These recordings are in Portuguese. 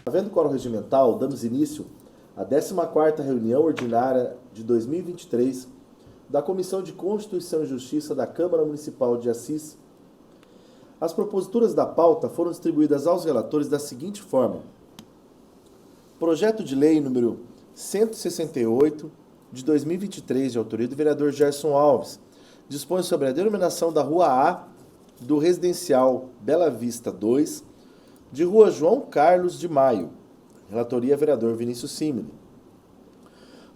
Havendo quórum regimental, damos início à 14ª reunião ordinária de 2023 da Comissão de Constituição e Justiça da Câmara Municipal de Assis. As proposituras da pauta foram distribuídas aos relatores da seguinte forma: Projeto de Lei número 168 de 2023, de autoria do vereador Gerson Alves, dispõe sobre a denominação da Rua A do Residencial Bela Vista 2, de Rua João Carlos de Maio. Relatoria vereador Vinícius Simile.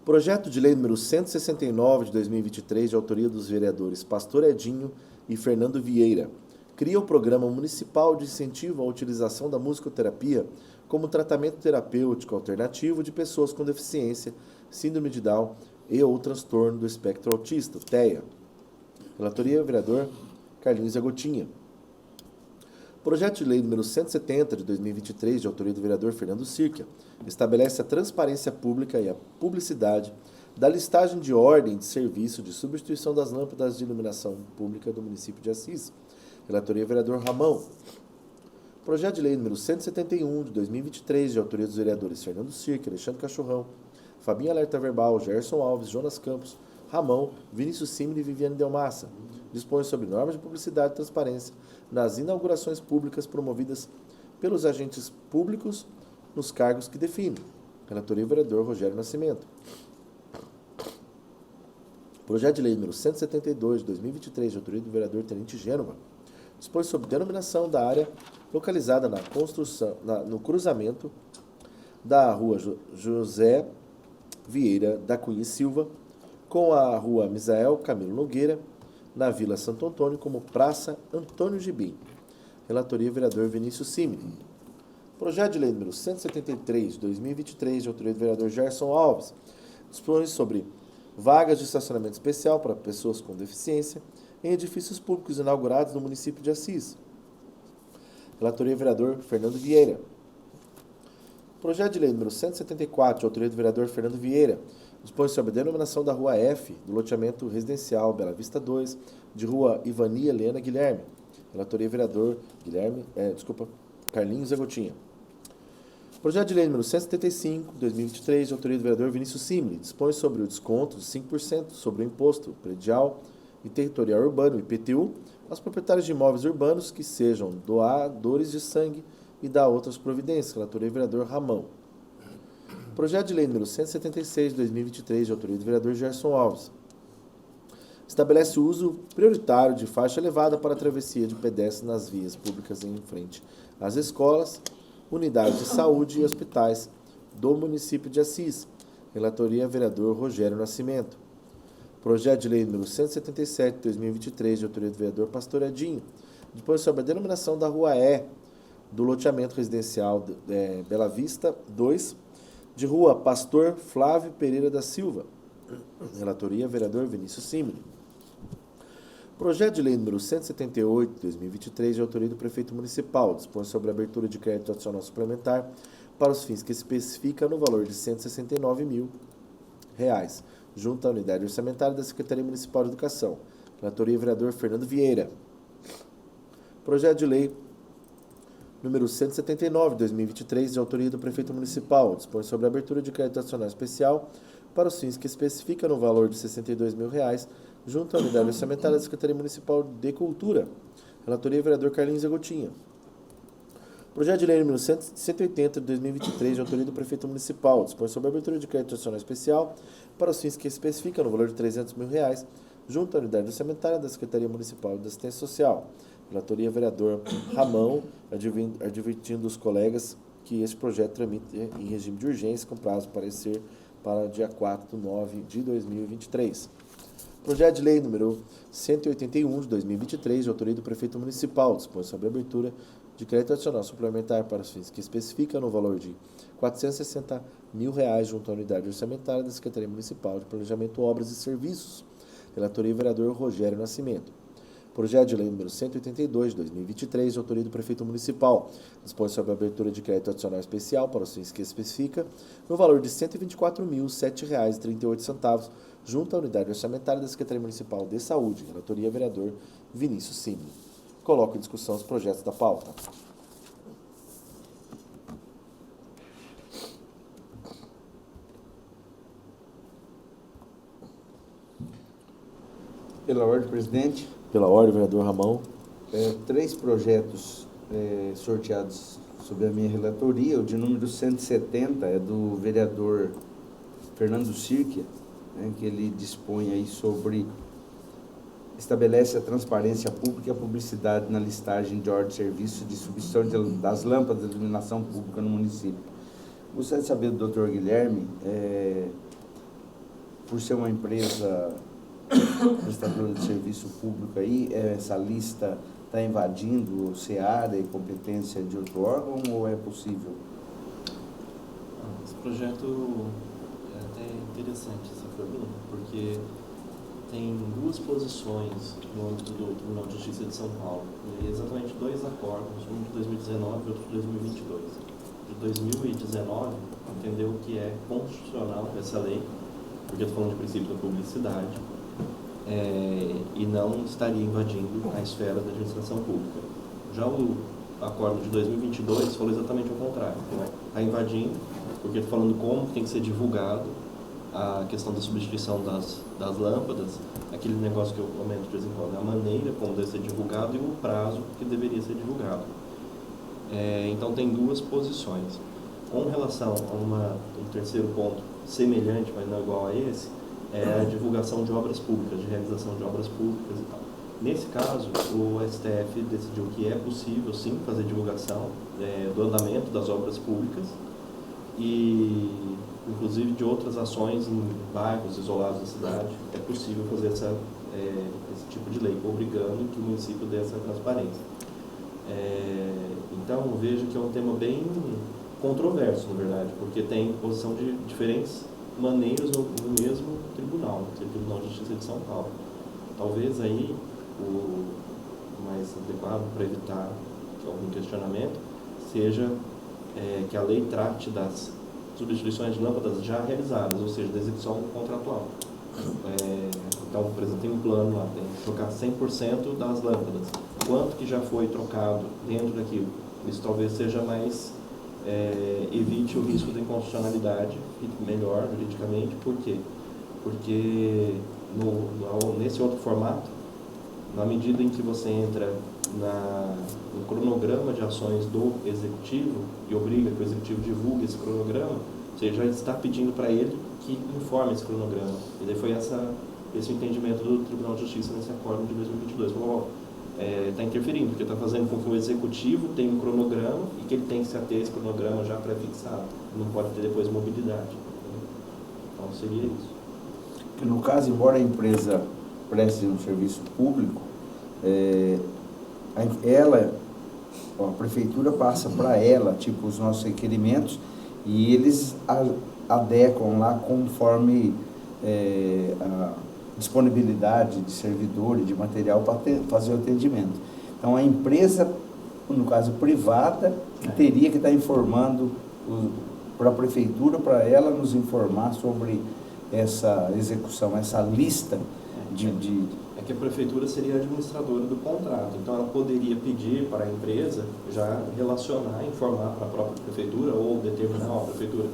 Projeto de Lei número 169 de 2023, de autoria dos vereadores Pastor Edinho e Fernando Vieira, cria o Programa Municipal de Incentivo à Utilização da Musicoterapia como tratamento terapêutico alternativo de pessoas com deficiência, síndrome de Down e ou transtorno do espectro autista, TEA. Relatoria vereador Carlinhos Agotinha. Projeto de Lei número 170 de 2023, de autoria do vereador Fernando Sirkia, estabelece a transparência pública e a publicidade da listagem de ordem de serviço de substituição das lâmpadas de iluminação pública do município de Assis. Relatoria vereador Ramão. Projeto de Lei número 171 de 2023, de autoria dos vereadores Fernando Sirkia, Alexandre Cachorrão, Fabinho Alerta Verbal, Gerson Alves, Jonas Campos, Ramão, Vinícius Simile e Viviane Delmassa. Dispõe sobre normas de publicidade e transparência nas inaugurações públicas promovidas pelos agentes públicos nos cargos que define. Relatoria vereador Rogério Nascimento. Projeto de Lei número 172 de 2023, de autoria do vereador Tenente Gênova, dispõe sobre denominação da área localizada na construção, no cruzamento da Rua José Vieira da Cunha e Silva com a Rua Misael Camilo Nogueira, na Vila Santo Antônio, como Praça Antônio Gibim. Relatoria vereador Vinícius Simile. Projeto de Lei número 173 de 2023, de autoria do vereador Gerson Alves, dispõe sobre vagas de estacionamento especial para pessoas com deficiência em edifícios públicos inaugurados no município de Assis. Relatoria vereador Fernando Vieira. Projeto de Lei número 174, de autoria do vereador Fernando Vieira, dispõe sobre a denominação da Rua F, do loteamento residencial Bela Vista 2, de Rua Ivani Helena Guilherme. Relatoria vereador Carlinhos Agotinha. Projeto de Lei número 175, de 2023, de autoria do vereador Vinícius Simile, dispõe sobre o desconto de 5% sobre o imposto predial e territorial urbano, IPTU, aos proprietários de imóveis urbanos que sejam doadores de sangue e dá outras providências. Relatoria vereador Ramão. Projeto de Lei número 176 de 2023, de autoria do vereador Gerson Alves, estabelece o uso prioritário de faixa elevada para a travessia de pedestres nas vias públicas em frente às escolas, unidades de saúde e hospitais do município de Assis. Relatoria vereador Rogério Nascimento. Projeto de Lei número 177 de 2023, de autoria do vereador Pastor Edinho, dispõe sobre a denominação da Rua E do loteamento residencial Bela Vista 2, de Rua Pastor Flávio Pereira da Silva. Relatoria vereador Vinícius Simile. Projeto de Lei número 178 de 2023, de autoria do prefeito municipal, dispõe sobre a abertura de crédito adicional suplementar para os fins que especifica no valor de R$ 169 mil, junto à unidade orçamentária da Secretaria Municipal de Educação. Relatoria vereador Fernando Vieira. Projeto de Lei número 179 de 2023, de autoria do prefeito municipal, dispõe sobre a abertura de crédito adicional especial para os fins que especifica no valor de R$ 62 mil, junto à unidade orçamentária da Secretaria Municipal de Cultura. Relatoria vereador Carlinhos Agotinha. Projeto de Lei número 180 de 2023, de autoria do prefeito municipal, dispõe sobre a abertura de crédito adicional especial para os fins que especifica no valor de R$ 300 mil, junto à unidade orçamentária da Secretaria Municipal de Assistência Social. Relatoria vereador Ramão, advertindo os colegas que este projeto tramita em regime de urgência com prazo para parecer para dia 4/9 de 2023. Projeto de Lei número 181 de 2023, de autoria do prefeito municipal, dispõe sobre a abertura de crédito adicional suplementar para os fins que especifica no valor de R$ 460 mil junto à unidade orçamentária da Secretaria Municipal de Planejamento, Obras e Serviços. Relatoria vereador Rogério Nascimento. Projeto de Lei número 182 de 2023, de autoria do prefeito municipal, dispõe sobre a abertura de crédito adicional especial para os fins que especifica no valor de R$ 124.007,38, junto à unidade orçamentária da Secretaria Municipal de Saúde. Relatoria vereador Vinícius Simile. Coloco em discussão os projetos da pauta. Pela ordem, presidente. Pela ordem, vereador Ramão. 3 projetos sorteados sob a minha relatoria. O de número 170 é do vereador Fernando Sirquia, né, que ele dispõe aí sobre... estabelece a transparência pública e a publicidade na listagem de ordem de serviço de substituição das lâmpadas de iluminação pública no município. Gostaria de saber do Dr. Guilherme, por ser uma empresa prestadora de serviço público aí, essa lista está invadindo seara e competência de outro órgão ou é possível? Esse projeto é até interessante, essa pergunta, porque tem 2 posições no âmbito do Tribunal de Justiça de São Paulo, e exatamente 2 acordos, um de 2019 e outro de 2022. De 2019, entendeu que é constitucional essa lei, porque estou falando de princípio da publicidade, e não estaria invadindo a esfera da administração pública. Já o acordo de 2022 falou exatamente o contrário, né? Está invadindo, porque estou falando como tem que ser divulgado a questão da substituição das lâmpadas, aquele negócio que eu comento de vez em quando, a maneira como deve ser divulgado e o prazo que deveria ser divulgado. Então tem 2 posições. Com relação a um terceiro ponto semelhante, mas não igual a esse, é a divulgação de obras públicas, de realização de obras públicas e tal. Nesse caso, o STF decidiu que é possível, sim, fazer divulgação do andamento das obras públicas e, inclusive, de outras ações em bairros isolados da cidade. É possível fazer esse tipo de lei, obrigando que o município dê essa transparência. Então, eu vejo que é um tema bem controverso, na verdade, porque tem posição de diferentes maneiras no mesmo tribunal, que é o Tribunal de Justiça de São Paulo. Talvez aí o mais adequado para evitar algum questionamento seja que a lei trate das substituições de lâmpadas já realizadas, ou seja, da execução contratual. Então, por exemplo, tem um plano lá, tem que trocar 100% das lâmpadas. Quanto que já foi trocado dentro daquilo? Isso talvez seja mais... evite o risco de inconstitucionalidade, fique melhor juridicamente. Por quê? Porque nesse outro formato, na medida em que você entra no cronograma de ações do executivo e obriga que o executivo divulgue esse cronograma, você já está pedindo para ele que informe esse cronograma. E daí foi esse entendimento do Tribunal de Justiça nesse acordo de 2022. Falou, está interferindo, porque está fazendo com que o executivo tenha um cronograma e que ele tem que se ater a esse cronograma já pré-fixado. Não pode ter depois mobilidade. Então seria isso. Que no caso, embora a empresa preste um serviço público, a prefeitura passa para ela, tipo, os nossos requerimentos e eles adequam lá conforme a disponibilidade de servidores, de material para fazer o atendimento. Então, a empresa, no caso privada, teria que estar informando para a prefeitura, para ela nos informar sobre essa execução, essa lista É que a prefeitura seria a administradora do contrato, então ela poderia pedir para a empresa já relacionar, informar para a própria prefeitura ou determinar, a prefeitura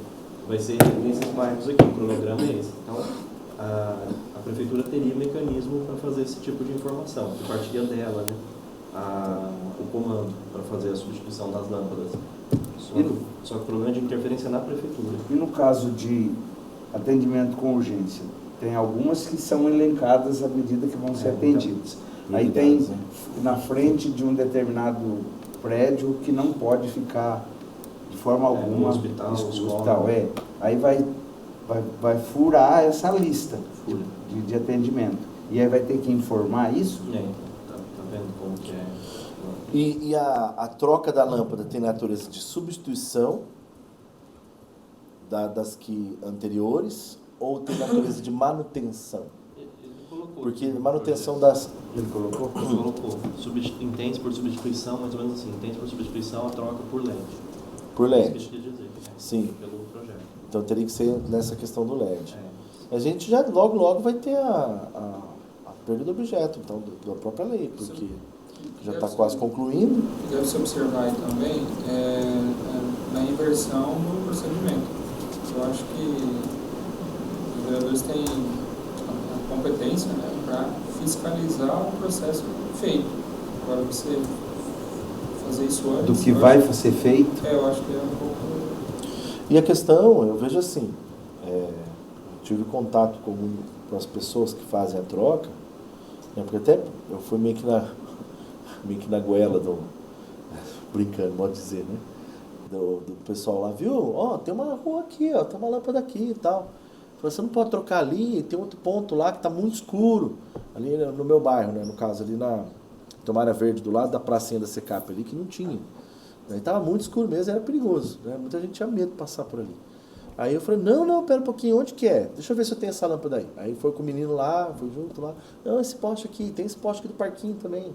vai ser nesses bairros aqui, o cronograma é esse. Então, a prefeitura teria mecanismo para fazer esse tipo de informação, que partiria dela, né, o comando para fazer a substituição das lâmpadas. Só que o problema é de interferência na prefeitura. E no caso de atendimento com urgência, tem algumas que são elencadas à medida que vão ser atendidas. Então, aí tem na frente de um determinado prédio que não pode ficar de forma alguma hospital. Aí vai furar essa lista de atendimento. E aí vai ter que informar isso? Tá vendo como que é? E a troca da lâmpada tem natureza de substituição das que anteriores ou tem natureza de manutenção? Ele colocou. Porque manutenção das... Ele colocou? Ele colocou. Entende por substituição, mais ou menos assim. Entende por substituição a troca por LED. Por LED. Isso que eu queria dizer. Sim. Pelo projeto. Então teria que ser nessa questão do LED. A gente já logo vai ter a perda do objeto, então, da própria lei, porque... que já está quase concluindo. Deve se observar aí também na inversão do procedimento. Eu acho que os vereadores têm a competência, né, para fiscalizar o processo feito. Agora, você fazer isso antes... Do que vai ser feito? Eu acho que é um pouco... E a questão, eu vejo assim, eu tive contato com as pessoas que fazem a troca, né, porque até eu fui meio que na goela brincando, pode dizer, né? Do pessoal lá, viu? Ó, tem uma rua aqui, ó, tem uma lâmpada aqui e tal. Você não pode trocar ali, tem outro ponto lá que está muito escuro, ali no meu bairro, né? No caso, ali na Tomária Verde, do lado da pracinha da Secap ali, que não tinha. Né? Estava muito escuro mesmo, era perigoso, né? Muita gente tinha medo de passar por ali. Aí eu falei, não, pera um pouquinho, onde que é? Deixa eu ver se eu tenho essa lâmpada aí. Aí foi com o menino lá, foi junto lá. Não, esse poste aqui, tem esse poste aqui do parquinho também,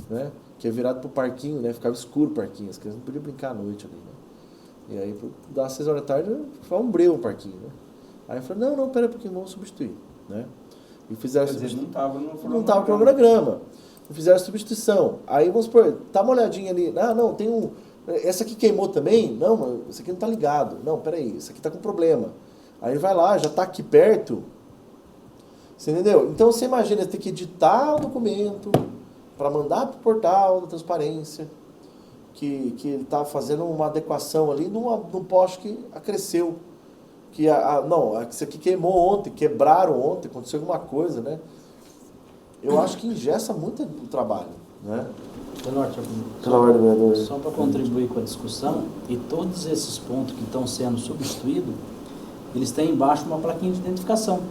né? Que é virado pro parquinho, né? Ficava escuro o parquinho, as crianças não podiam brincar à noite ali, né? E aí, das 6 horas da tarde, foi um breu o parquinho, né? Aí eu falei, não, pera um pouquinho, vamos substituir, né? E fizeram não estava no cronograma. E fizeram a substituição. Aí, vamos supor, dá uma olhadinha ali. Ah, não, tem um... Essa aqui queimou também? Não, mas esse aqui não está ligado. Não, peraí, esse aqui está com problema. Aí vai lá, já está aqui perto. Você entendeu? Então você imagina, ter que editar o documento para mandar para o portal da transparência, que ele está fazendo uma adequação ali num poste que acresceu. Não, isso aqui queimou ontem, quebraram ontem, aconteceu alguma coisa, né? Eu acho que engessa muito o trabalho, né? Só para contribuir com a discussão, e todos esses pontos que estão sendo substituídos, eles têm embaixo uma plaquinha de identificação.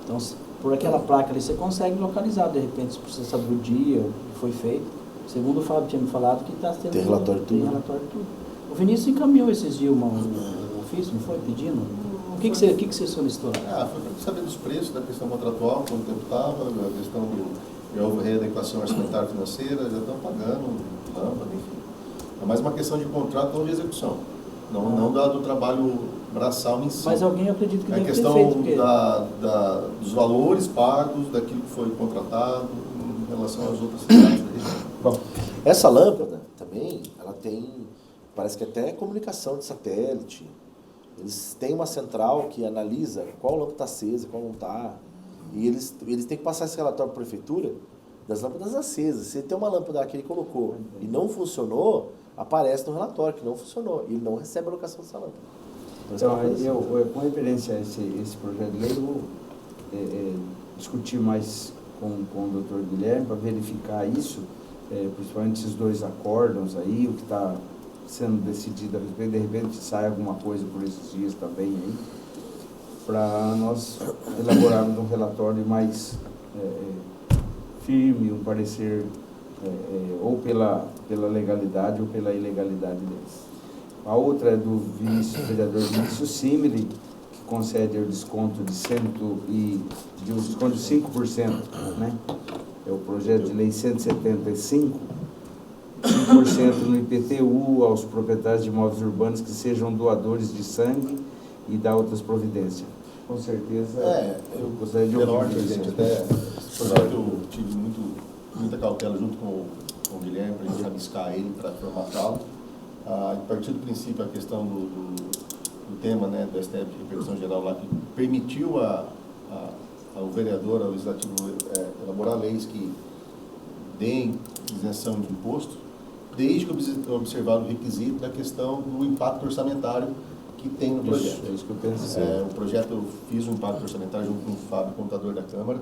Então, por aquela placa ali, você consegue localizar, de repente, se precisa saber o dia, o que foi feito. Segundo o Fábio tinha me falado, que está tendo... Tem relatório de tudo. Tem relatório de tudo. O Vinícius encaminhou esses dias um ofício, não foi? Pedindo? O que você solicitou? Foi para saber dos preços da questão contratual, quanto tempo estava, a questão de readequação orçamentária financeira, já estão pagando, lâmpada, enfim. É mais uma questão de contrato ou de execução, não do trabalho braçal em si. Mas alguém acredita que é deve ter questão feito, porque... dos valores pagos, daquilo que foi contratado, em relação às outras cidades da região. Bom, essa lâmpada também, ela tem, parece que até comunicação de satélite. Eles têm uma central que analisa qual lâmpada está acesa, qual não está. E eles têm que passar esse relatório para a prefeitura das lâmpadas acesas. Se tem uma lâmpada que ele colocou e não funcionou, aparece no relatório que não funcionou. E ele não recebe a locação dessa lâmpada. Então, com referência a esse projeto de lei, eu vou discutir mais com o Dr. Guilherme para verificar isso, principalmente esses dois acórdãos aí, o que está sendo decidido a respeito, de repente sai alguma coisa por esses dias também aí, para nós elaborarmos um relatório mais firme, um parecer ou pela legalidade ou pela ilegalidade deles. A outra é do vereador Vinícius Simili, que concede o desconto de 5%, né? É o projeto de lei 175, 5% no IPTU aos proprietários de imóveis urbanos que sejam doadores de sangue e da outras providências. Com certeza, eu gostaria de ouvir isso. Gente, até esse projeto eu tive muita cautela junto com o Guilherme para a gente rabiscar ele para formatá-lo. A partir do princípio, a questão do tema, né, do STF de repercussão geral lá, que permitiu ao vereador, ao legislativo, elaborar leis que deem isenção de imposto, desde que observar o requisito da questão do impacto orçamentário que tem no projeto. É isso que eu pensei. O projeto, eu fiz um impacto orçamentário junto com o Fábio, contador da Câmara,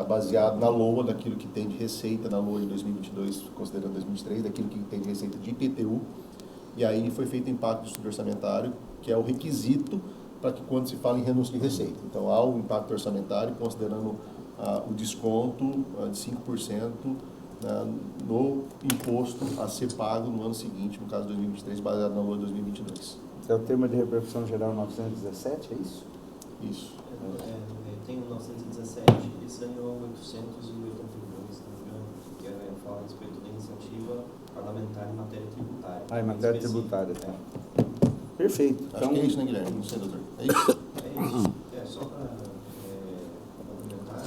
baseado na LOA, daquilo que tem de receita na LOA de 2022, considerando 2023, daquilo que tem de receita de IPTU, e aí foi feito o impacto do orçamentário, que é o requisito para que quando se fala em renúncia de receita. Então, há o impacto orçamentário, considerando o desconto de 5%, no imposto a ser pago no ano seguinte, no caso de 2023, baseado na LOA de 2022. É o tema de repercussão geral 917, é isso? Isso. Tem o 917, esse ano é o 882, se não me engano, que fala a respeito da iniciativa parlamentar em matéria tributária. Em matéria tributária, tá. Perfeito. Acho que é isso, né, Guilherme? Não sei, doutor. É isso? É isso. Só para complementar,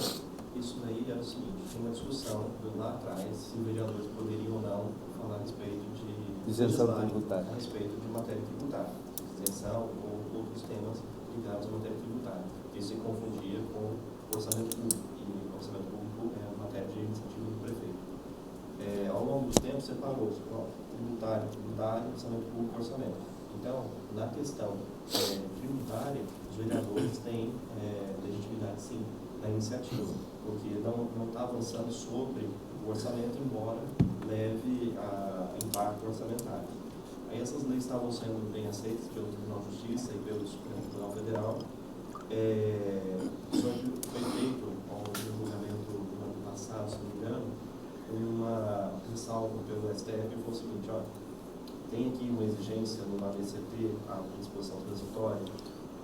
isso daí era o seguinte, tem uma discussão discussão lá atrás se os vereadores poderiam ou não falar a respeito de Isenção legislar tributária. a respeito de matéria tributária, isenção ou outros temas ligados à matéria tributária. Isso se confundia com orçamento público, e orçamento público é uma matéria de iniciativa do prefeito. Ao longo dos tempos separou-se tributário, orçamento público, orçamento. Então, na questão tributária, os vereadores têm legitimidade sim na iniciativa, porque não está avançando sobre o orçamento, embora leve a impacto orçamentário. Aí essas leis estavam sendo bem aceitas pelo Tribunal de Justiça e pelo Supremo Tribunal Federal. Só que foi feito ao julgamento do ano passado, se não me engano, uma ressalva pelo STF e foi o seguinte: ó, tem aqui uma exigência no ABCT, a disposição transitória,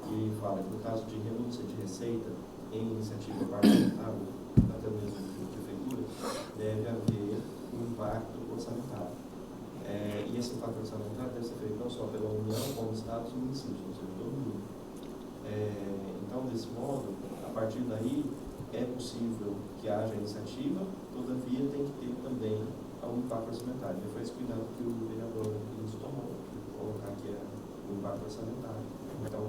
que fala que no caso de renúncia de receita em iniciativa parlamentar, ou até mesmo de prefeitura, deve haver um impacto orçamentário. E esse impacto orçamentário deve ser feito não só pela União, como Estados e municípios, ou seja, todo mundo. Então, desse modo, a partir daí, é possível que haja iniciativa, todavia tem que ter também um impacto orçamentário. E foi esse cuidado que o vereador nos tomou, de colocar que é o impacto orçamentário. Então,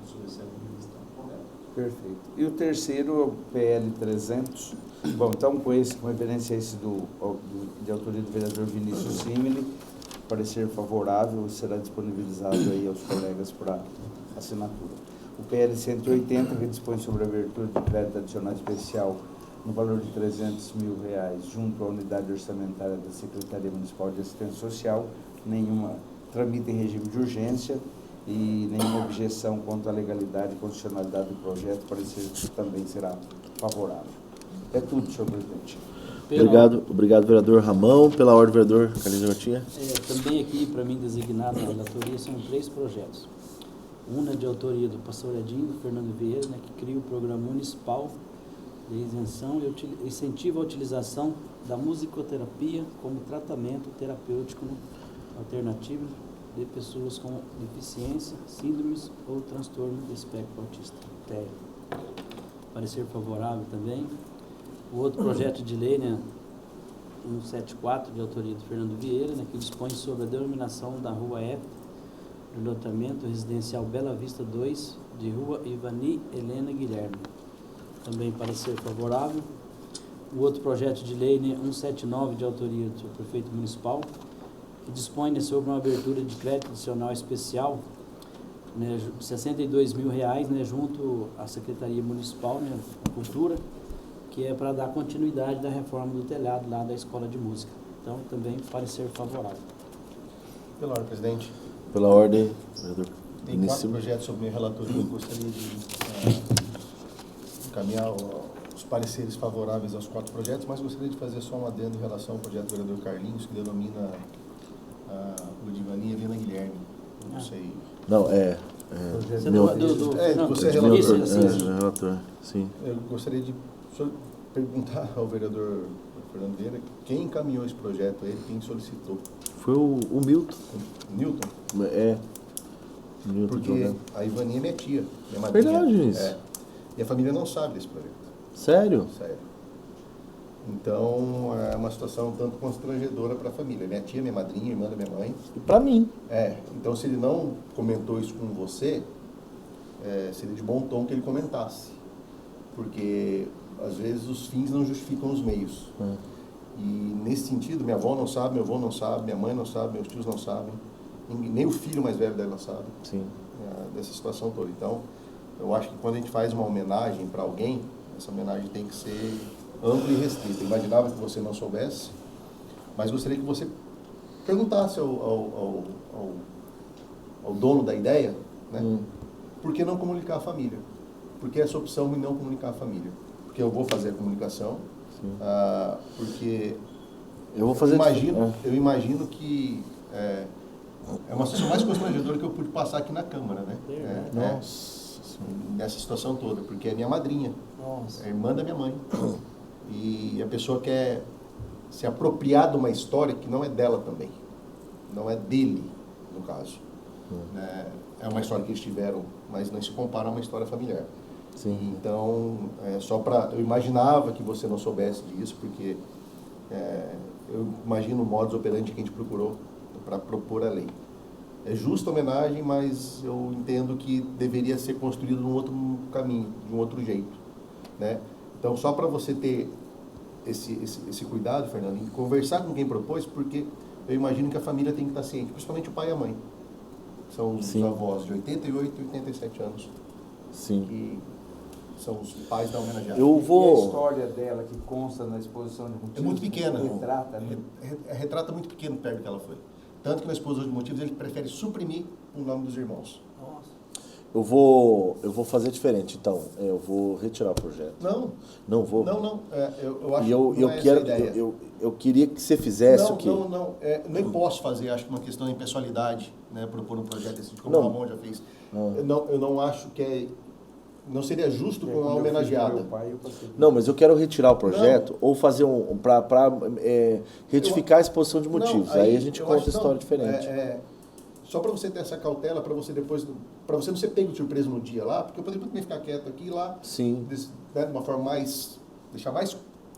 sob esse ponto de vista, correto. Perfeito. E o terceiro é o PL 300. Bom, então com referência a esse de autoria do vereador Vinícius Simile, parecer favorável, será disponibilizado aí aos colegas para assinatura. O PL 180, que dispõe sobre a abertura de crédito adicional especial no valor de R$300 mil junto à unidade orçamentária da Secretaria Municipal de Assistência Social, nenhuma tramita em regime de urgência e nenhuma objeção quanto à legalidade e constitucionalidade do projeto, parecer que também será favorável. É tudo, senhor presidente. Obrigado, vereador Ramão. Pela ordem, vereador Carlinhos Garotinha. Também aqui, para mim, designado na relatoria, são 3 projetos. Um é de autoria do pastor Edinho, do Fernando Vieira, que cria o Programa Municipal de Isenção e Incentivo à Utilização da Musicoterapia como tratamento terapêutico alternativo de pessoas com deficiência, síndromes ou transtorno do espectro autista. Parecer favorável também. O outro projeto de lei, 174, de autoria do Fernando Vieira, que dispõe sobre a denominação da Rua F, do loteamento residencial Bela Vista 2, de Rua Ivani Helena Guilherme. Também parecer favorável. O outro projeto de lei, 179, de autoria do prefeito municipal, que dispõe sobre uma abertura de crédito adicional especial, de R$62 mil, junto à Secretaria Municipal, Cultura, que é para dar continuidade da reforma do telhado lá da Escola de Música. Então, também parecer favorável. Pela ordem, presidente. Pela ordem, vereador Tem 4 projetos sobre minha relatoria. Eu gostaria de encaminhar os pareceres favoráveis aos 4 projetos, mas gostaria de fazer só um adendo em relação ao projeto do vereador Carlinhos, que denomina a Ludivani Helena Guilherme. Não sei. Não, você é relator. Relator, sim. Eu gostaria de perguntar ao vereador Fernando Vieira quem encaminhou esse projeto a ele, quem solicitou. Foi o Milton. Newton? Milton. Porque a Ivani é minha tia, minha madrinha. Verdade, isso. E a família não sabe desse projeto. Sério? Sério. Então, é uma situação um tanto constrangedora para a família. Minha tia, minha madrinha, irmã da minha mãe. E pra mim. Então, se ele não comentou isso com você, seria de bom tom que ele comentasse. Porque, às vezes, os fins não justificam os meios. E, nesse sentido, minha avó não sabe, meu avô não sabe, minha mãe não sabe, meus tios não sabem. Nem o filho mais velho dela sabe. Sim. Dessa situação toda. Então, eu acho que quando a gente faz uma homenagem para alguém, essa homenagem tem que ser ampla e restrita. Eu imaginava que você não soubesse, mas gostaria que você perguntasse ao dono da ideia, né, por que não comunicar a família? Por que essa opção de não comunicar a família? Porque eu vou fazer a comunicação, porque eu vou fazer eu imagino que é uma situação mais constrangedora que eu pude passar aqui na Câmara, né? Nessa situação toda, porque é minha madrinha, é irmã da minha mãe. E a pessoa quer se apropriar de uma história que não é dela também, não é dele, no caso. É uma história que eles tiveram, mas não se compara a uma história familiar. Sim. Então, eu imaginava que você não soubesse disso, porque eu imagino o modus operandi que a gente procurou para propor a lei. É justa homenagem, mas eu entendo que deveria ser construído num outro caminho, de um outro jeito, né? Então, só para você ter esse cuidado, Fernando, em conversar com quem propôs, porque eu imagino que a família tem que estar ciente, principalmente o pai e a mãe. São os avós de 88 e 87 anos. Sim. Que são os pais da homenageada. Eu E vou... a história dela que consta na exposição de motivos? É muito pequena. Retrata, né? Retrata muito pequeno perto que ela foi. Tanto que na exposição de motivos ele prefere suprimir o nome dos irmãos. Nossa. Eu vou fazer diferente, então. Eu vou retirar o projeto. Não vou. Não. Eu acho E eu que não é quero, essa a ideia. eu queria que você fizesse o quê? Não. Nem posso fazer, acho que uma questão de impessoalidade, né, propor um projeto desse, como Não. o Ramon já fez. Eu não acho que não seria justo com a homenageada. Não, mas eu quero retirar o projeto ou fazer para retificar a exposição de motivos. Não, aí a gente eu conta acho- história não, diferente. Só para você ter essa cautela, para você depois, para você não ser pego de surpresa no dia lá, porque eu poderia também ficar quieto aqui e lá, Sim. né, de uma forma mais, deixar mais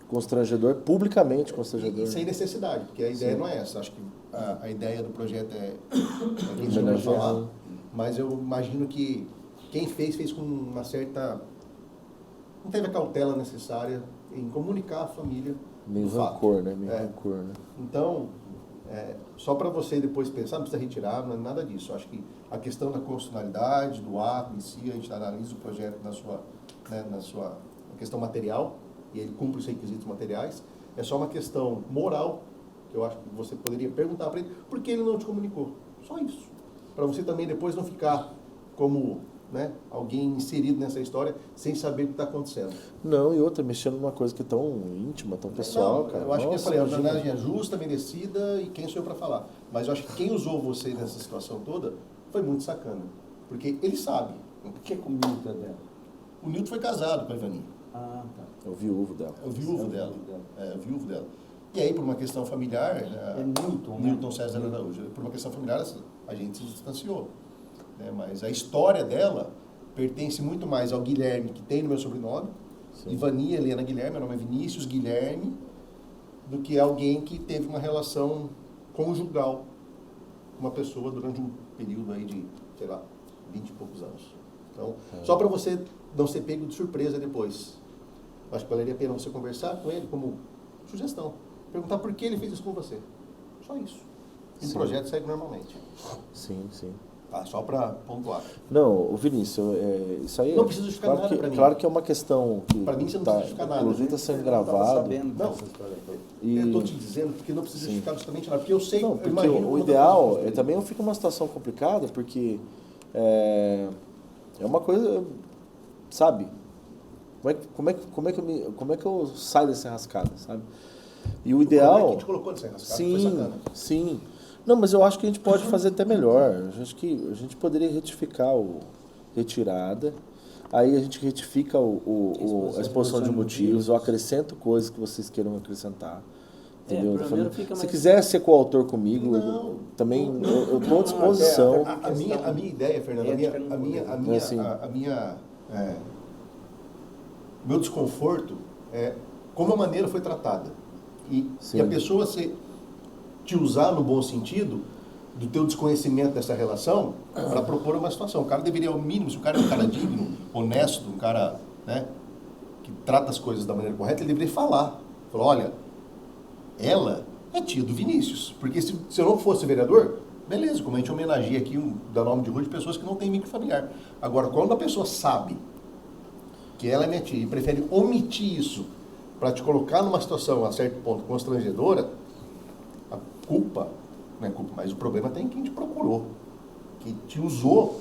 Constrangedor, publicamente constrangedor. e sem necessidade, porque a ideia não é essa. Acho que a ideia do projeto é quem já vai Homenagear. falar, mas eu imagino que quem fez com uma certa, não teve a cautela necessária em comunicar à família Meio o fato. rancor, né? Meio É. rancor, né? Então, só para você depois pensar, não precisa retirar, não é nada disso. Acho que a questão da constitucionalidade, do ato em si, a gente analisa o projeto na sua questão material, e ele cumpre os requisitos materiais. É só uma questão moral, que eu acho que você poderia perguntar para ele, por que ele não te comunicou? Só isso. Para você também depois não ficar como, né, alguém inserido nessa história sem saber o que está acontecendo. Não, e outra, mexendo numa coisa que é tão íntima, tão pessoal, Não, cara. eu acho que eu Nossa, falei, a imagina. homenagem é justa, merecida, e quem sou eu para falar? Mas eu acho que quem usou você nessa situação toda foi muito sacana. Porque ele sabe. O que é com o Milton dela? O Nilton foi casado com a Ivani. Ah, tá. É o viúvo dela. É o viúvo dela. É o viúvo dela. E aí, por uma questão familiar... É Newton, né? Newton César Araújo. Por uma questão familiar, a gente se distanciou. Né? Mas a história dela pertence muito mais ao Guilherme, que tem no meu sobrenome, Sim. Ivani Helena Guilherme, meu nome é Vinícius Guilherme, do que alguém que teve uma relação conjugal com uma pessoa durante um período aí de, sei lá, 20 e poucos anos. Então, só para você não ser pego de surpresa depois. Acho que valeria a pena você conversar com ele como sugestão. Perguntar por que ele fez isso com você. Só isso. E o Sim. projeto segue normalmente. Sim, sim. Tá? Só para pontuar. Não, o Vinícius, isso aí... Não precisa justificar claro nada que, pra mim. claro que é uma questão que Pra mim, você não tá, precisa justificar nada. inclusive está sendo Eu não tava gravado. sabendo Não. dessa história toda. E... Eu estou te dizendo porque não precisa Sim. justificar absolutamente nada. Porque eu sei, Não, eu porque imagino o quando ideal eu faço também fica uma situação complicada, porque é uma coisa, sabe? Como é que eu saio dessa enrascada, sabe? E o O problema é ideal... que te colocou nessa enrascada, foi Sim, sacana. sim. Não, mas eu acho que a gente pode fazer até melhor. Eu acho que a gente poderia retificar retirada. Aí a gente retifica a exposição de motivos, eu acrescento coisas que vocês queiram acrescentar. Entendeu? primeiro fica Se mais- quiser ser coautor comigo, Não. também eu estou à disposição. A minha ideia, Fernando, Assim. meu desconforto é como a maneira foi tratada. E Sim. a pessoa te usar no bom sentido do teu desconhecimento dessa relação para propor uma situação. O cara deveria, ao mínimo, se o cara é um cara digno, honesto, um cara, né, que trata as coisas da maneira correta, ele deveria falar. Falar, olha, ela é tia do Vinícius. Porque se eu não fosse vereador, beleza, como a gente homenageia aqui, dá nome de rua de pessoas que não têm vínculo familiar. Agora, quando a pessoa sabe que ela é minha tia e prefere omitir isso para te colocar numa situação, a certo ponto, constrangedora, a culpa, não é culpa, mas o problema tem quem te procurou, que te usou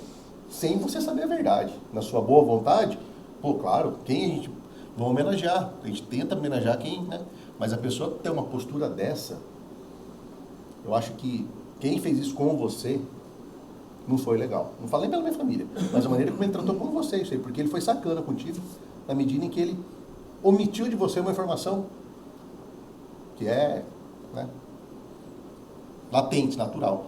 sem você saber a verdade. Na sua boa vontade, pô, claro, quem a gente vai homenagear, a gente tenta homenagear quem, né? Mas a pessoa ter uma postura dessa, eu acho que quem fez isso com você não foi legal. Não falei pela minha família, mas a maneira como ele tratou com você, isso aí, porque ele foi sacana contigo, na medida em que ele omitiu de você uma informação que é, né, latente, natural.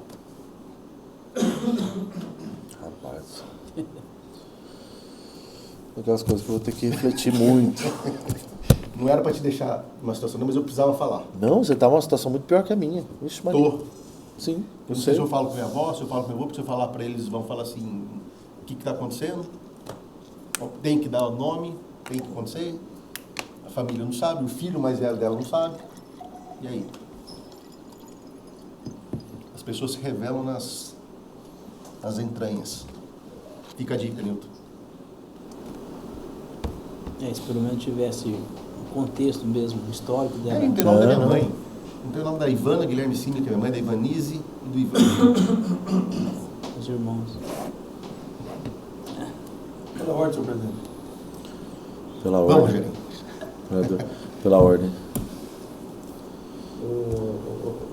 Não era para te deixar numa situação, não, mas eu precisava falar. Não, você tá numa situação muito pior que a minha. Vixe, Maria. Tô. Sim, Eu não não sei sei. se eu falo com minha avó, se eu falo com meu avô, porque se eu falar para eles, vão falar assim, o que está acontecendo? Tem que dar o nome, tem que acontecer. A família não sabe, o filho mais velho dela não sabe. E aí? As pessoas se revelam nas entranhas. Fica a dica, Nilton. Se pelo menos tivesse um contexto mesmo, um histórico dela. Não tem o nome da minha Não. mãe. Não tem o nome da Ivana Guilherme Cine, que é minha mãe, da Ivanise e do Ivan. Os irmãos. Pela ordem, senhor presidente. Pela Vamos, ordem. gerente. Vereador, pela ordem.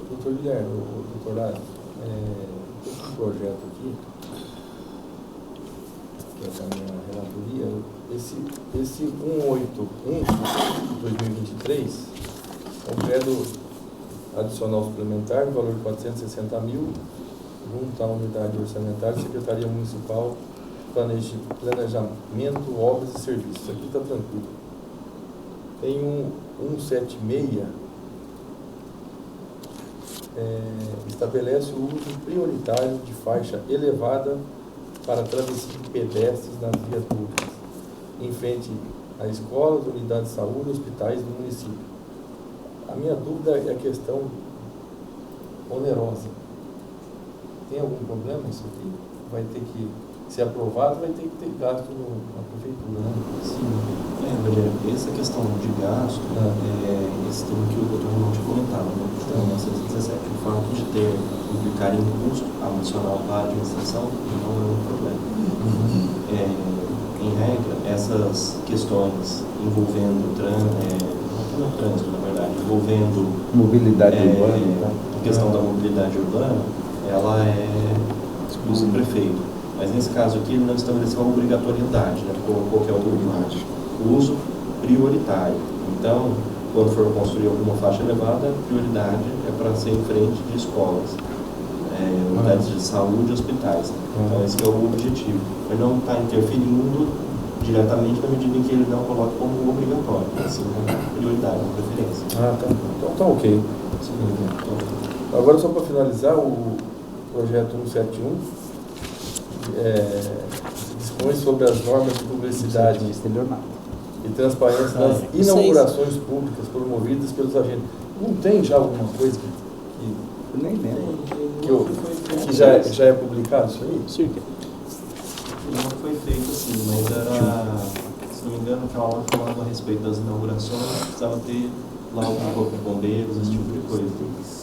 Doutor Guilherme, doutor Dário, esse projeto aqui, que é da minha relatoria, esse 181 de 2023 é um crédito adicional suplementar, no valor de 460 mil, junto à unidade orçamentária, Secretaria Municipal, Planejamento, Obras e Serviços. Isso aqui está tranquilo. Tem um 176, estabelece o uso prioritário de faixa elevada para travessia de pedestres nas vias públicas, em frente a escolas, unidades de saúde e hospitais do município. A minha dúvida é a questão onerosa. Tem algum problema isso aqui? Vai ter que ser aprovado, vai ter que ter gasto na prefeitura, né? Sim. Essa questão de gasto, esse tema que o doutor não tinha comentado, né? Então, 1917, o fato de ter publicar em custo adicional para a administração não é um problema. Em regra, essas questões envolvendo trânsito, na verdade, envolvendo Mobilidade urbana. a questão da mobilidade urbana, ela é exclusiva do prefeito. Mas nesse caso aqui ele não estabeleceu uma obrigatoriedade, né, como qualquer outro uso prioritário. Então, quando for construir alguma faixa elevada, a prioridade é para ser em frente de escolas, unidades de saúde e hospitais. Então, esse que é o objetivo. Ele não está interferindo diretamente na medida em que ele não coloca como obrigatório, assim, uma prioridade, uma preferência. Tá. Então tá ok. Agora, só para finalizar, o projeto 171 dispõe sobre as normas de publicidade e transparência nas inaugurações públicas promovidas pelos agentes. Não tem já alguma coisa Eu nem lembro. que já é publicado isso aí? Sim. Não foi feito assim, mas era, se não me engano, aquela hora falando a respeito das inaugurações, precisava ter lá o corpo de bombeiros, esse tipo de coisa.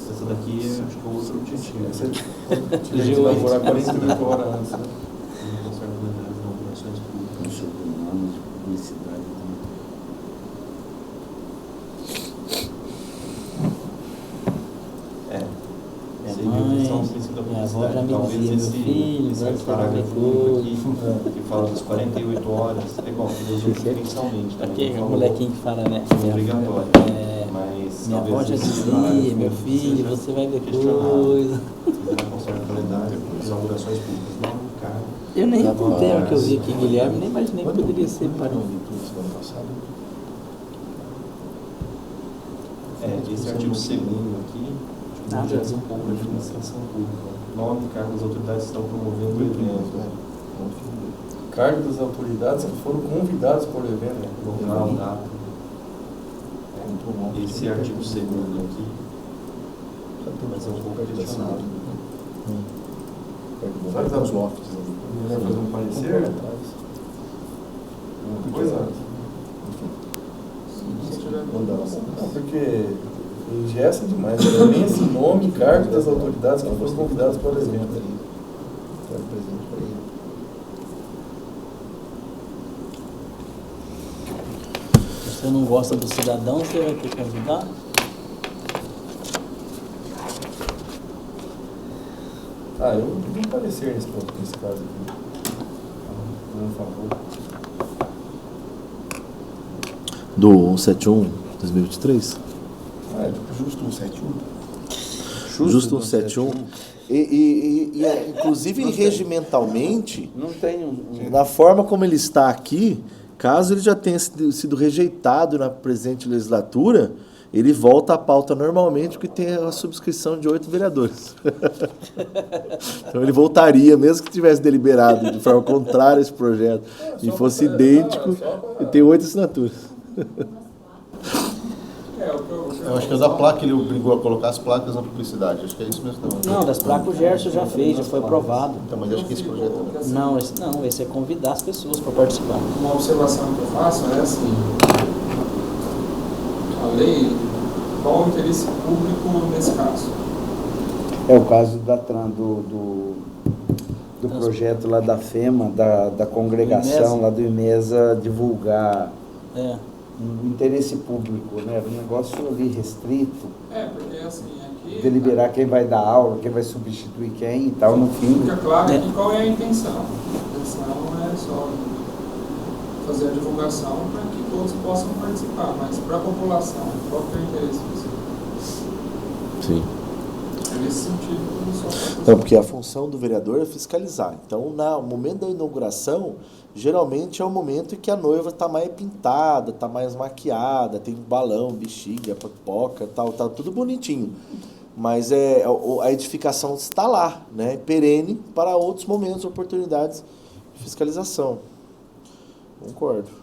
Essa daqui é, acho que é outro objetivo. Essa tinha que elaborar 48 horas antes, né? Não serve das inaugurações públicas. Sobre normas de publicidade também. Minha avó já me dizia, meu filho, vai esse fazer parágrafo único aqui, que fala das 48 horas, é igual, Deus usa mensalmente. Aqui é o molequinho que fala, né? Obrigatório. Mas minha avó já dizia, meu filho, você vai ver coisa. Conserva calendário, inaugurações públicas, não, cara. Eu nem contei o que eu vi aqui, Guilherme, nem imaginei que poderia ser para Esse artigo 2º aqui, já é um pouco da administração pública. Nome e cargo das autoridades que estão promovendo o evento. Cargo das autoridades que foram convidados por evento. Local, data. Esse artigo 2º aqui vai ser um pouco adicionado. Vai dar os lofts ali. Vai fazer um parecer? Coisa? Não, porque engessa demais. Nem esse nome e cargo das autoridades que foram convidados para o evento. Presente para ele. você não gosta do cidadão, você vai ter que ajudar? Eu vou parecer nesse caso aqui. Por favor. Do 171 2023? Justo 171. Justo 171. Inclusive regimentalmente, Não tem na forma como ele está aqui, Caso ele já tenha sido rejeitado na presente legislatura, ele volta à pauta normalmente, porque tem a subscrição de 8 vereadores. Então ele voltaria, mesmo que tivesse deliberado de forma contrária a esse projeto e fosse idêntico, e tem 8 assinaturas. Eu acho que é da placa ele obrigou a colocar as placas na publicidade. Acho que é isso mesmo. Não, das placas o Gerson já fez, já foi aprovado. Então, mas acho que esse projeto também. Não, esse é convidar as pessoas para participar. Uma observação que eu faço é assim, a lei, qual o interesse público nesse caso? É o caso do projeto lá da FEMA, da congregação lá do IMESA, divulgar o interesse público, né? Um negócio ali restrito, Porque assim, aqui... deliberar quem vai dar aula, quem vai substituir quem e tal, no fim. Fica claro aqui qual é a intenção. A intenção é só fazer a divulgação para que todos possam participar, mas para a população, qual que é o interesse disso? Sim. É nesse sentido que eu só Então, porque a função do vereador é fiscalizar. Então, no momento da inauguração, geralmente é o momento em que a noiva está mais pintada, está mais maquiada, tem balão, bexiga, pipoca, tal, tudo bonitinho. Mas a edificação está lá, né, perene para outros momentos, oportunidades de fiscalização. Concordo.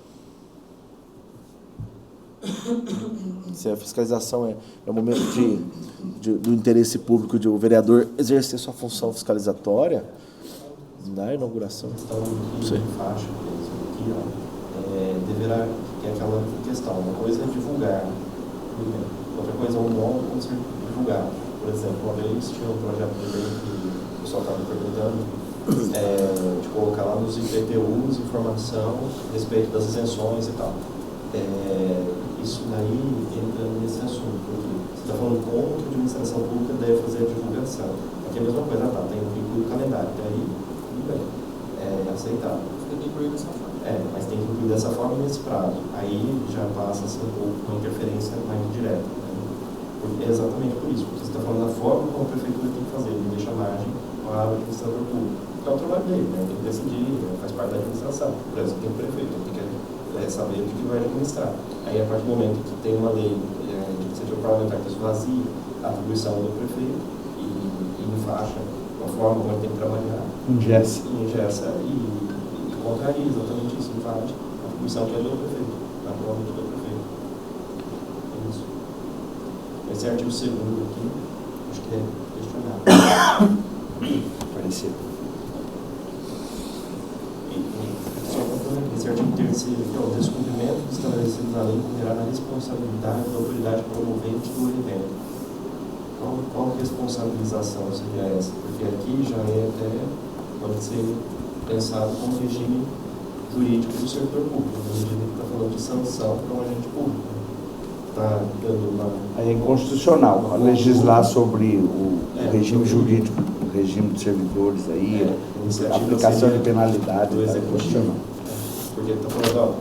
Se a fiscalização é o momento do interesse público de o vereador exercer sua função fiscalizatória na inauguração. Questão de faixa mesmo, aqui, deverá ter aquela questão. Uma coisa é divulgar, outra coisa é o modo de ser divulgado. Por exemplo, uma vez tinha um projeto de lei que o pessoal estava me perguntando, de colocar lá nos IPTUs informação a respeito das isenções e tal. Isso daí entra nesse assunto, porque você está falando como que a administração pública deve fazer a divulgação. Aqui é a mesma coisa, tem um vínculo do calendário, até aí tudo bem, é aceitável. tem que incluir dessa forma. Mas tem que incluir dessa forma e nesse prazo. Aí já passa a ser um pouco uma interferência mais direta. Né? É exatamente por isso, porque você está falando da forma como a prefeitura tem que fazer, ele deixa margem para o administrador público. Então é o trabalho dele, né? Tem que decidir, faz parte da administração. Por exemplo, tem o prefeito, tem que saber o que vai administrar. Aí, a partir do momento que tem uma lei de iniciativa parlamentar que esvazia a atribuição do prefeito e enfaixa a forma como ele tem que trabalhar, engessa e contraria exatamente isso, enfaixa a atribuição que é do prefeito, naturalmente do prefeito. É isso. Esse artigo 2º aqui, acho que é questionável. Parecido. Esse artigo 3º, que é o descumprimento estabelecido na lei, poderá na responsabilidade da autoridade promovente do evento. Qual responsabilização seria essa? Porque aqui já pode ser pensado como regime jurídico do setor público, na medida que está falando de sanção para um agente público. Está dando uma... É inconstitucional legislar sobre o regime jurídico, o regime de servidores aí, a aplicação de penalidade do tá executivo. Porque está falando,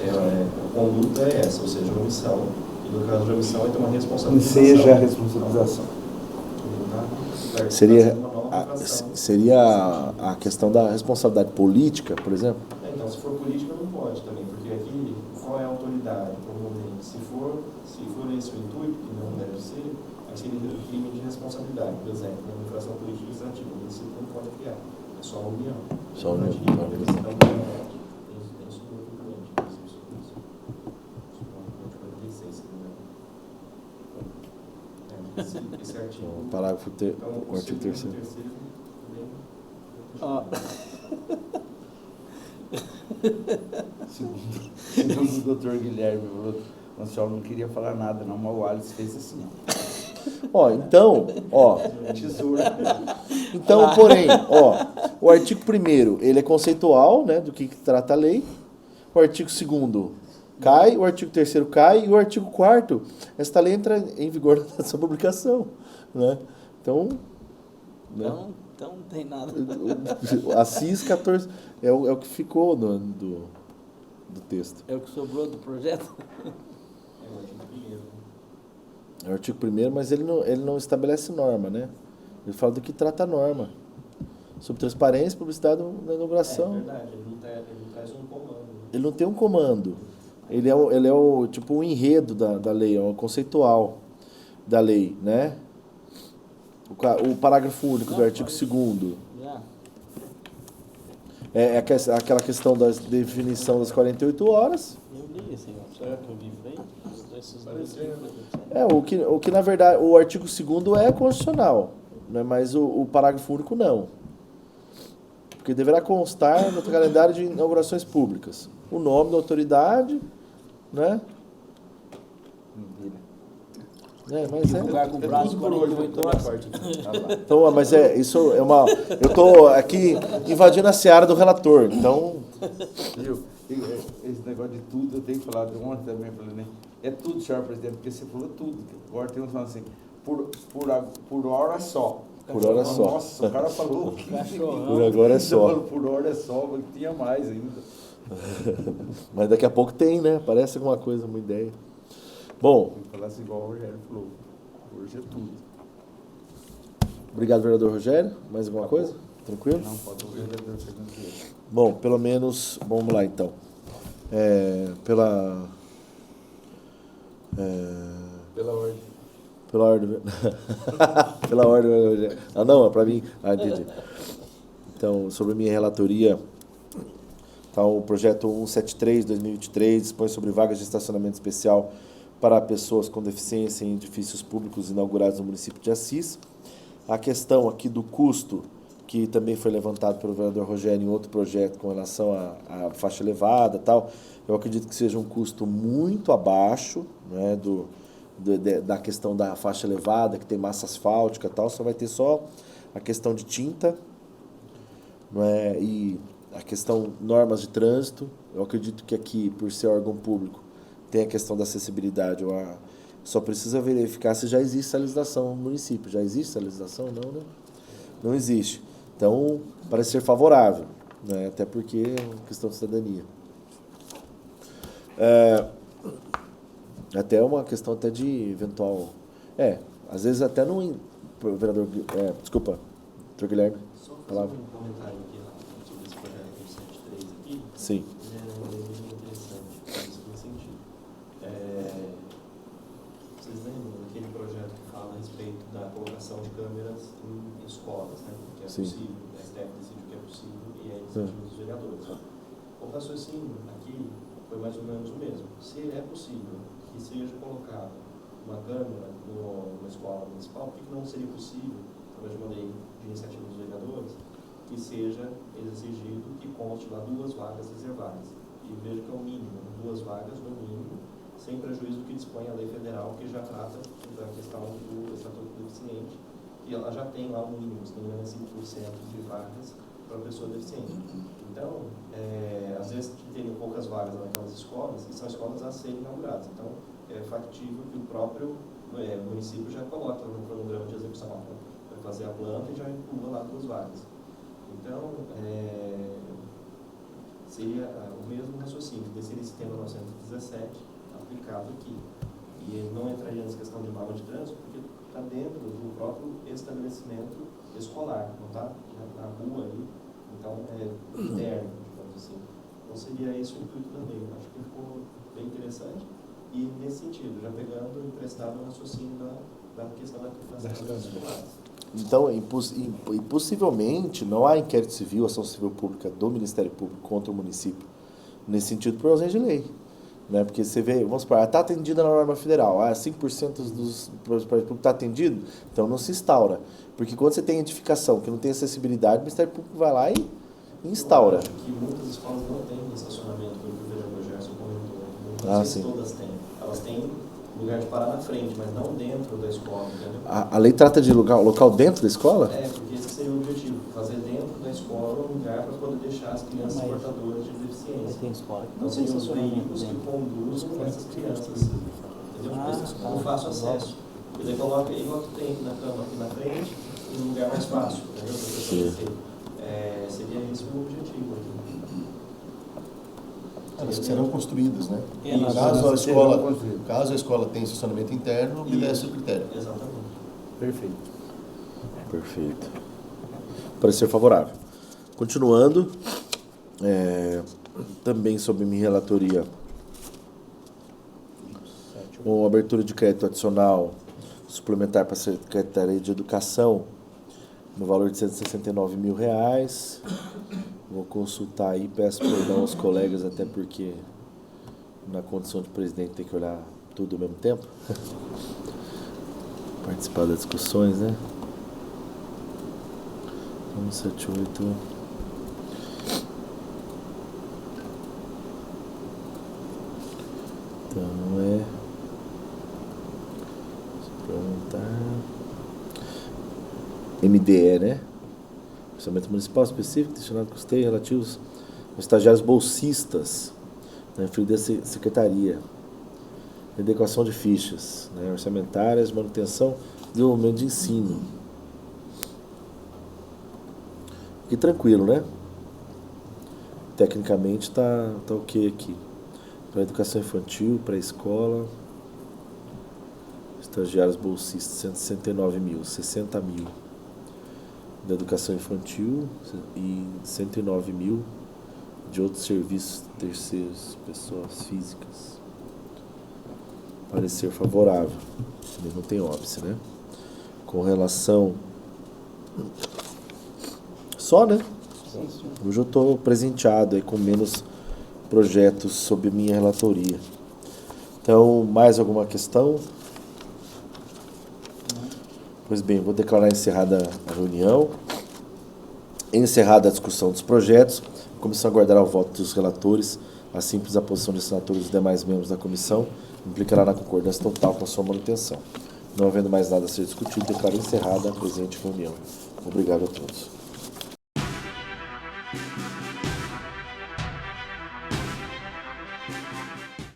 a conduta é essa, ou seja, omissão. E no caso de omissão, vai ter uma responsabilização. Seja a responsabilização. Seria a questão da responsabilidade política, por exemplo? Então, se for política, não pode também, porque aqui, qual é a autoridade promovente? Se for esse o intuito, que não deve ser, aí seria crime de responsabilidade, por exemplo, na infração política legislativa, o município não pode criar, é só a União. Só a União. Tem isso no documento, inclusive, sobre isso. Esse artigo. O parágrafo o artigo 3º. Segundo o Dr. Guilherme, o senhor não queria falar nada, não, mas o Alice fez assim, tesoura. Então, porém, o artigo 1º, ele é conceitual, né, do que trata a lei. O artigo 2º cai, o artigo 3º cai, e o artigo 4º, esta lei entra em vigor na sua publicação, né? Então, Então não tem nada. a CIS 14 é o que ficou do texto. É o que sobrou do projeto? É o artigo 1º, mas ele não estabelece norma, né? Ele fala do que trata a norma. Sobre transparência e publicidade na inauguração. É verdade, ele não traz um comando. ele não tem um comando. Ele é o tipo um enredo da lei, é um conceitual da lei, né? O parágrafo único do artigo 2º. Já. É aquela questão da definição das 48 horas. Eu li esse negócio. Será que eu li bem? Esses dois livros. O que na verdade, o artigo 2º é constitucional, né? Mas o parágrafo único não. Porque deverá constar no calendário de inaugurações públicas o nome da autoridade, né? Mas é. Lugar com prazo de tudo por hoje, 48 da minha horas. parte. Então, mas isso é uma. Eu tô aqui invadindo a seara do relator, então. Viu? Esse negócio de tudo, eu tenho que falar de ontem também, falei, né? É tudo, senhor presidente, porque você falou tudo. Agora tem uns falando assim, por hora só. Por hora só. Nossa, o cara falou que Por agora é só. Por hora é só, mas tinha mais ainda. Mas daqui a pouco tem, né? Parece alguma coisa, uma ideia. Bom, Tem que falar assim igual o Rogério falou. Hoje é tudo. obrigado, vereador Rogério. Mais alguma coisa? Tranquilo? Não, pode ouvir o vereador Fernando. Bom, pelo menos, vamos lá então. Pela Pela ordem. pela ordem. Pela ordem. Ah, não, é para mim. Ah, entendi. Então, sobre a minha relatoria, tá, o projeto 173/2023 dispõe sobre vagas de estacionamento especial para pessoas com deficiência em edifícios públicos inaugurados no município de Assis. A questão aqui do custo, que também foi levantado pelo vereador Rogério em outro projeto com relação à faixa elevada e tal, eu acredito que seja um custo muito abaixo, né, da questão da faixa elevada, que tem massa asfáltica e tal, só vai ter só a questão de tinta, não é? E a questão normas de trânsito. Eu acredito que aqui, por ser órgão público, tem a questão da acessibilidade. Só precisa verificar se já existe a legislação no município. Já existe a legislação? Não, né? Não existe. Então, parece ser favorável, né? Até porque é uma questão de cidadania. Até uma questão até de eventual... às vezes até não... Vereador... desculpa, doutor Guilherme. Só fazer Palavra. um comentário aqui sobre esse projeto 173 aqui. Sim. É bem interessante, no seguinte sentido. Vocês lembram daquele projeto que fala a respeito da colocação de câmeras em escolas, né? Que é Sim. possível, a STF decidiu que é possível e é iniciativa dos vereadores. O raciocínio aqui foi mais ou menos o mesmo. Se é possível que seja colocada uma câmera numa escola municipal, por que não seria possível, através de uma lei de iniciativa dos vereadores, que seja exigido que conste lá 2 vagas reservadas? E veja que é o mínimo, 2 vagas no mínimo, sem prejuízo do que dispõe a lei federal, que já trata da questão do estatuto do deficiente, e ela já tem lá o mínimo, se não me engano, 5% de vagas para a pessoa deficiente. Então, às vezes teriam poucas vagas naquelas escolas, e são escolas a serem inauguradas. Então, é factível que o próprio município já coloque no cronograma de execução, vai fazer a planta e já inclua lá 2 vagas. Então, seria o mesmo raciocínio, seria esse tema 917 aplicado aqui. E não entraria nessa questão de vaga de trânsito, porque está dentro do próprio estabelecimento escolar, não está na rua ali, então é interno, digamos assim. Então seria esse o intuito da lei. Acho que ficou bem interessante. E nesse sentido, já pegando emprestado o raciocínio da questão das câmeras escolares. Então, possivelmente, não há inquérito civil, ação civil pública do Ministério Público contra o município, nesse sentido, por ausência de lei. Né? Porque você vê, vamos supor, está atendida na norma federal, 5% dos prédios públicos está atendido, então não se instaura. Porque quando você tem edificação que não tem acessibilidade, o Ministério Público vai lá e instaura. Eu acho que muitas escolas não têm estacionamento, como o vereador Gerson comentou. Ah, Não sei sim. se todas têm. Elas têm lugar de parar na frente, mas não dentro da escola, entendeu? A lei trata de local dentro da escola? Porque esse seria o objetivo, fazer dentro da escola um lugar para poder deixar as crianças Mas- portadoras de Mas deficiência. tem escola que Então não tem seriam os estacionamento veículos que dentro. conduzam essas crianças. Entendeu? Ah, Com fácil acesso. E daí coloca igual que tem na cama aqui na frente, em um lugar mais fácil, entendeu? Pra pessoa descer. Seria esse o objetivo aqui. Elas serão construídas, né? Isso. Caso a escola tenha estacionamento interno, obedece o critério. Exatamente. Perfeito. Perfeito. Parecer favorável. Continuando, também sobre minha relatoria, com abertura de crédito adicional suplementar para a Secretaria de Educação, no valor de R$169 mil. Vou consultar aí, peço perdão aos colegas, até porque na condição de presidente tem que olhar tudo ao mesmo tempo. Participar das discussões, né? 178. Então é suplementar MDE, né? Orçamento municipal específico destinado a custeios relativos aos estagiários bolsistas na referida secretaria. Adequação de fichas, né, orçamentárias, manutenção e desenvolvimento de ensino. E tranquilo, né? Tecnicamente tá ok aqui. Para educação infantil, para a escola, estagiários bolsistas, 169 mil, 60 mil. Da educação infantil e 109 mil de outros serviços terceiros, pessoas físicas. Parecer favorável. Ele não tem óbice, né? Com relação... Só, né? Hoje eu estou presenteado aí com menos projetos sob minha relatoria. Então, mais alguma questão? Pois bem, vou declarar encerrada a reunião. Encerrada a discussão dos projetos, a comissão aguardará o voto dos relatores, a simples aposição de assinaturas dos demais membros da comissão implicará na concordância total com a sua manutenção. Não havendo mais nada a ser discutido, declaro encerrada a presente reunião. Obrigado a todos.